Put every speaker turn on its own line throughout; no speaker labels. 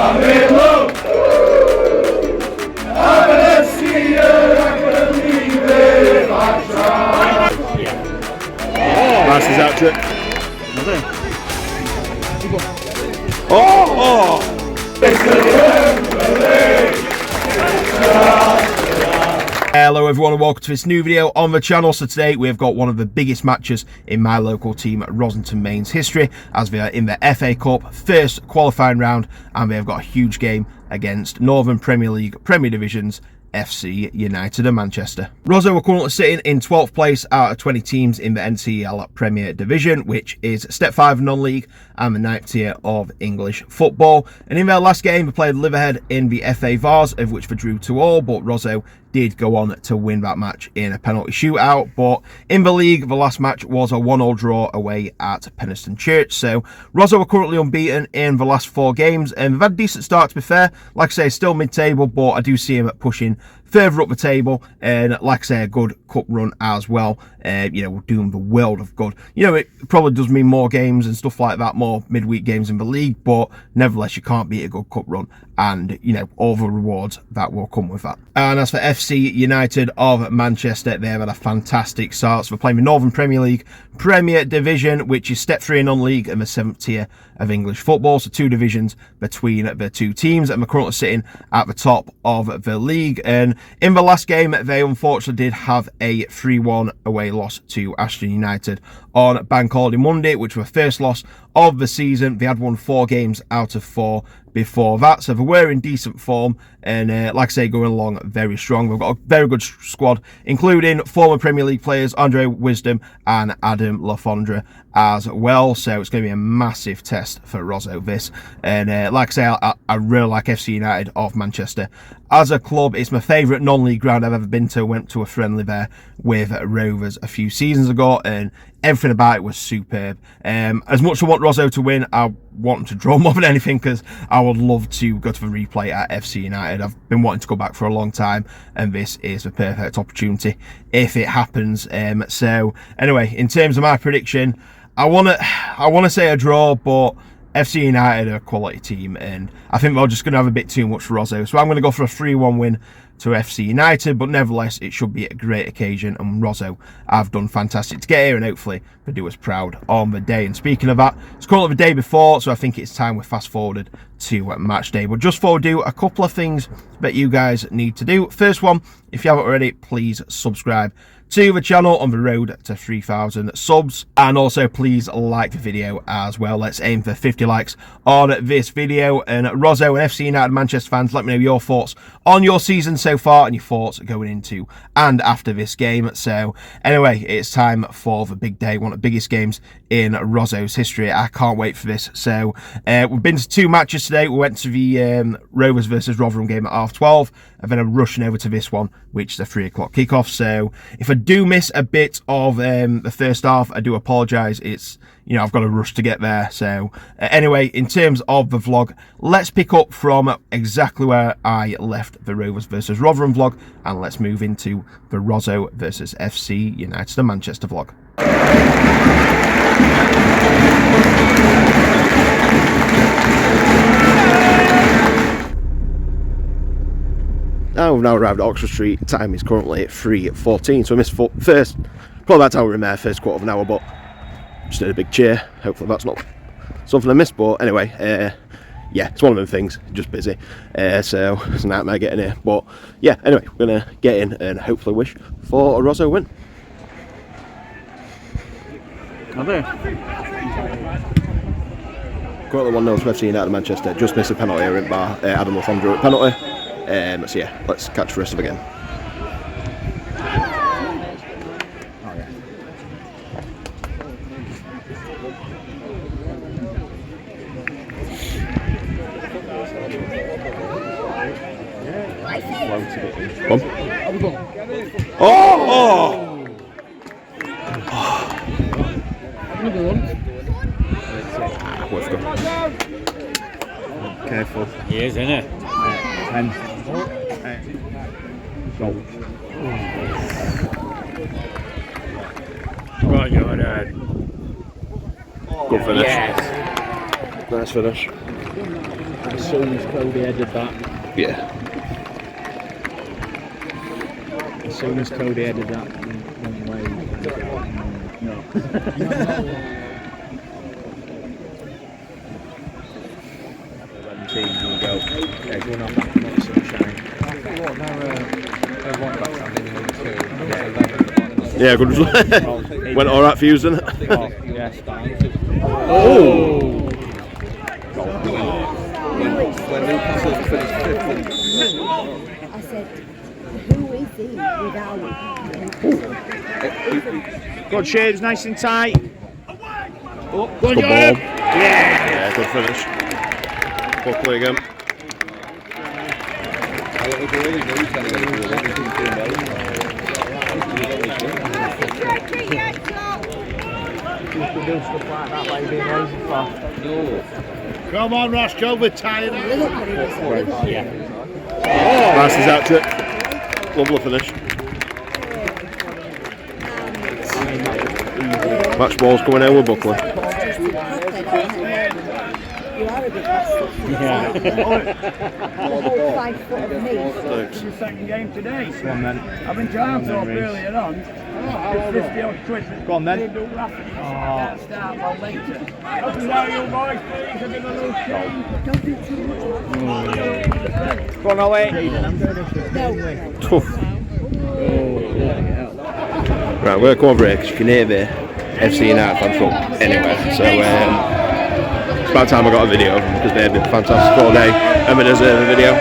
That's his out trick. Oh! Hello everyone and welcome to this new video on the channel. So today we've got one of the biggest matches in my local team Rossington Main's history, as they are in the FA Cup first qualifying round, and they've got a huge game against Northern Premier League Premier Divisions FC United of Manchester. Rosso are currently sitting in 12th place out of 20 teams in the NCEL Premier Division, which is Step 5 non-league and the 9th tier of English football. And in their last game, they played Liverhead in the FA Vars, of which they drew 2-2, but Rosso did go on to win that match in a penalty shootout. But in the league, the last match was a 1-1 draw away at Penistone Church. So Rosso are currently unbeaten in the last 4 games, and they've had a decent start, to be fair. Like I say, still mid-table, but I do see them pushing further up the table, and like I say, a good cup run as well. You know, doing the world of good. You know, it probably does mean more games and stuff like that, more midweek games in the league, but nevertheless, you can't beat a good cup run, and you know, all the rewards that will come with that. And as for FC United of Manchester, they've had a fantastic start. So they're playing the Northern Premier League Premier Division, which is Step 3 non-league and the 7th tier of English football. So 2 divisions between the 2 teams, and they're currently sitting at the top of the league. And in the last game, they unfortunately did have a 3-1 away loss to Ashton United on Bank Holiday Monday, which was the first loss of the season. They had won 4 games out of 4 before that, so they were in decent form, and like I say, going along very strong. We've got a very good squad, including former Premier League players Andre Wisdom and Adam Lafondra as well, so it's going to be a massive test for Rosso this. And like I say, I really like FC United of Manchester as a club. It's my favourite non-league ground I've ever been to. Went to a friendly there with Rovers a few seasons ago, and everything about it was superb. As much as I want Rosso to win, I want them to draw more than anything, because I would love to go to the replay at FC United. I've been wanting to go back for a long time, and this is the perfect opportunity if it happens. So anyway, in terms of my prediction, I want to say a draw, but FC United are a quality team, and I think they're just going to have a bit too much for Rosso. So I'm going to go for a 3-1 win to FC United, but nevertheless, it should be a great occasion, and Rosso have done fantastic to get here, and hopefully they do us proud on the day. And speaking of that, it's currently the day before, so I think it's time we fast forwarded to match day. But just before we do, a couple of things that you guys need to do. First one, if you haven't already, please subscribe to the channel on the road to 3,000 subs, and also please like the video as well. Let's aim for 50 likes on this video. And Rosso and FC United Manchester fans, let me know your thoughts on your season so far and your thoughts going into and after this game. So anyway, it's time for the big day, one of the biggest games in Rosso's history. I can't wait for this. So we've been to 2 matches today. We went to the Rovers versus Rotherham game at 12:30, and then I'm rushing over to this one, which is a 3 o'clock kickoff. So if I do miss a bit of the first half, I do apologise. It's, you know, I've got to rush to get there. So anyway, in terms of the vlog, let's pick up from exactly where I left the Rovers versus Rotherham vlog, and let's move into the Rosso versus FC United of Manchester vlog. We've now arrived at Oxford Street. Time is currently 3:14, so I missed first, probably about time we were in there, first quarter of an hour, but just did a big cheer. Hopefully that's not something I missed, but anyway, yeah, it's one of them things, just busy, so it's a nightmare getting here. But yeah, anyway, we're going to get in and hopefully wish for a Rosso win.
Currently
1-0 to FC United of Manchester. Just missed a penalty here in bar. Adam Lafondra at penalty. So yeah, let's catch the rest of the game. Come on. Oh!
Careful. He is, isn't it? 10. Goal. Right, you're dead.
Good finish.
Yes.
Nice finish.
soon as Cody headed that.
Yeah.
As soon as Cody headed that, one way. No. 11 will go. Yeah, going on back to sunshine.
Yeah, good result. Went alright for you, didn't it?
Yes.
Oh!
When Newcastle finished 5th. I said, who is he without?
Good shades, nice and tight. Oh,
Good ball.
Yeah.
Yeah, good finish. Good play again.
Come on, Roscoe, we're tired.
Nice is out trick. Lovely finish. Match ball's coming in with Buckley.
You are a bit bastard.
Yeah.
The whole 5 foot of me.
Thanks.
The second game today.
Come on then.
I've been trying to up earlier on. 50 odd quid.
Go on then.
They do laughing. I can't start well later. Up and down, you boys, please. I've been a little shame.
Don't do too much.
Go on, Ollie.
Tough. Right, we're going break because you can hear the FC United fans from anywhere. So it's about time I got a video of them because they've been fantastic all day and we deserve a video.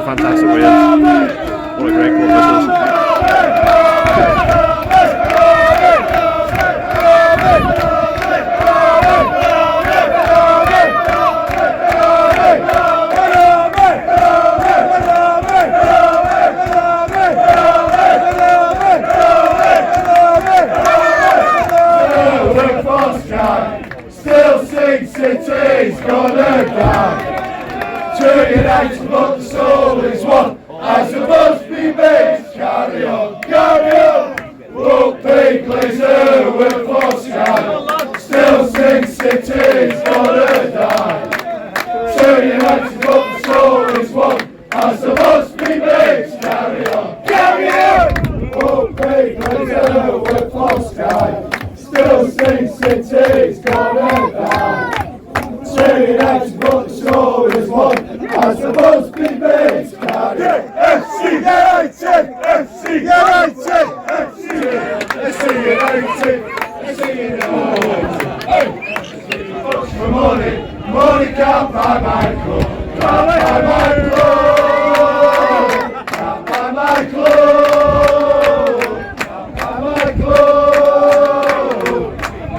Fantastic wins. What a great club this is.
Still sing cities gonna die. United but the soul is one, as it must be made. Carry on, carry on. Won't be glazer with Moscow. Still sing cities gonna die. United but the soul is one, as it must be made. Carry on, carry on. Won't be glazer with Moscow. Still sing cities gonna die. United but the soul is one, as the must be made. FC United! FC United! FC United! FC United! Hey! For money, money can't buy my club. Can't buy my club. Can't buy my club. Can't buy my club.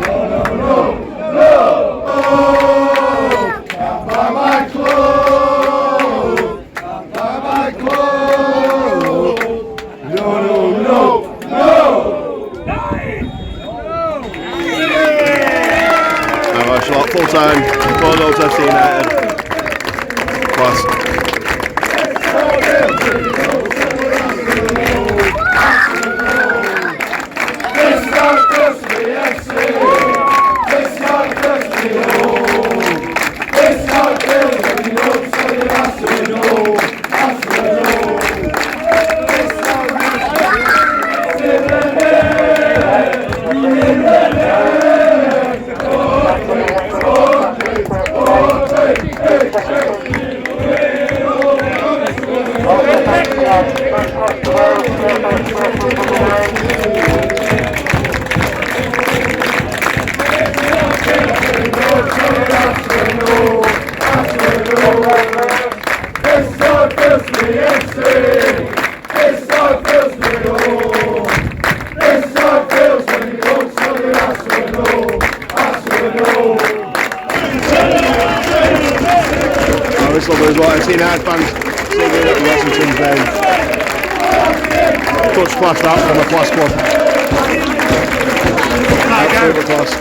No, no, no, no. Can't buy my club. Can't buy my club. No, no, no, no.
Shot full time, 4-0 to FC United. Class.
This is our first FC
This lovely as well. NCEL United fans singing at Rossington's name. Touch class that from a class club. Absolutely class.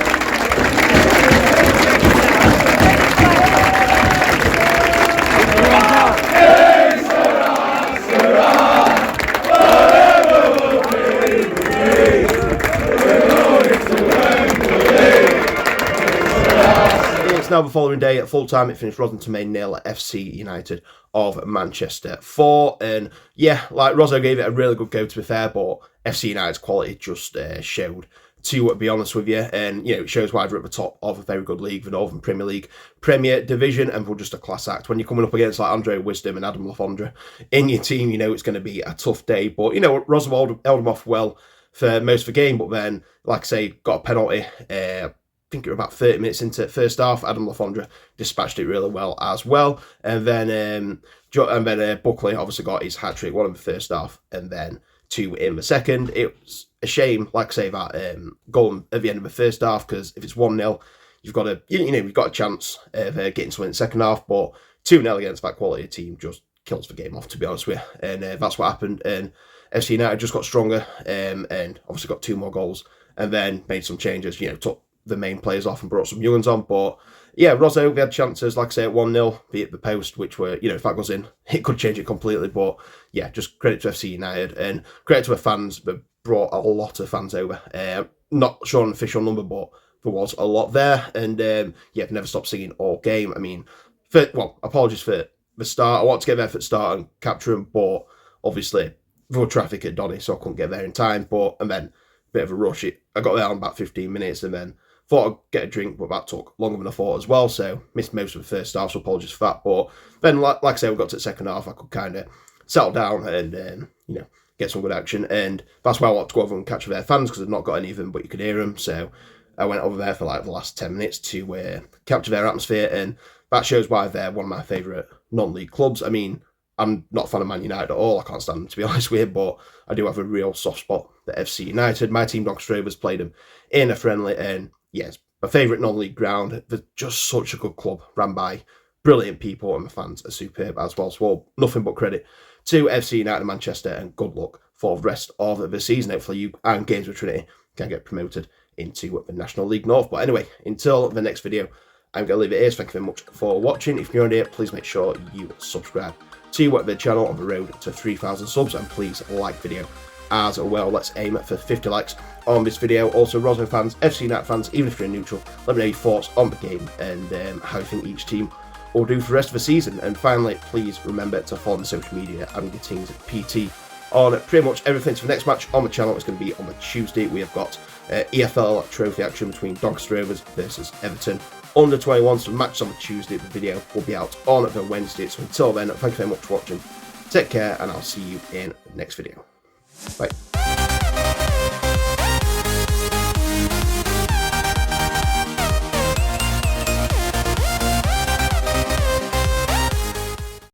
It's now the following day at full time. It finished Rossington Main 0 at FC United of Manchester 4. And yeah, like Rosso gave it a really good go, to be fair, but FC United's quality just showed, to be honest with you. And, you know, it shows why they're at the top of a very good league, the Northern Premier League Premier Division, and we're just a class act. When you're coming up against like Andre Wisdom and Adam Lafondra in your team, you know it's going to be a tough day. But, you know, Rosso held them off well for most of the game, but then, like I say, got a penalty. I think it was about 30 minutes into first half. Adam Lafondra dispatched it really well as well. And then Buckley obviously got his hat-trick, one in the first half and then two in the second. It was a shame, like I say, that goal at the end of the first half, because if it's 1-0, you've got a, you've got a chance of getting something in the second half, but 2-0 against that quality team just kills the game off, to be honest with you. And that's what happened. And FC United just got stronger and obviously got 2 more goals and then made some changes, took the main players off and brought some young ones on. But yeah, Rosso, we had chances, like I say, at 1-0, be it the post, which were, if that goes in, it could change it completely. But yeah, just credit to FC United and credit to the fans that brought a lot of fans over. Not sure an official number, but there was a lot there. And yeah, never stopped singing all game. I mean, apologies for the start. I want to get there for the start and capture them, but obviously there was traffic at Donny, so I couldn't get there in time. And then a bit of a rush. I got there in about 15 minutes and then thought I'd get a drink, but that took longer than I thought as well, so missed most of the first half, so apologies for that. But then, like I say, we got to the second half, I could kind of settle down and, get some good action. And that's why I wanted to go over and catch their fans, because I've not got any of them, but you could hear them. So I went over there for like the last 10 minutes to capture their atmosphere, and that shows why they're one of my favourite non-league clubs. I mean, I'm not a fan of Man United at all, I can't stand them, to be honest with you, but I do have a real soft spot for FC United. My team, Doncaster Rovers, played them in a friendly, and yes, my favourite non-league ground. They're just such a good club, ran by brilliant people, and the fans are superb as well. So nothing but credit to FC United of Manchester, and good luck for the rest of the season. Hopefully you and Games with Trinity can get promoted into the National League North. But anyway, until the next video, I'm going to leave it here. So thank you very much for watching. If you're new here, please make sure you subscribe to the channel on the road to 3,000 subs, and please like the video as well. Let's aim for 50 likes on this video. Also, Rosso fans, FC United fans, even if you're neutral, let me know your thoughts on the game and how you think each team will do for the rest of the season. And finally, please remember to follow me on social media and Gittings PT on pretty much everything. So the next match on the channel is going to be on the Tuesday. We have got EFL trophy action between Doncaster Rovers versus Everton under 21. So the match on the Tuesday. The video will be out on the Wednesday. So until then, thank you very much for watching. Take care, and I'll see you in the next video. Bye.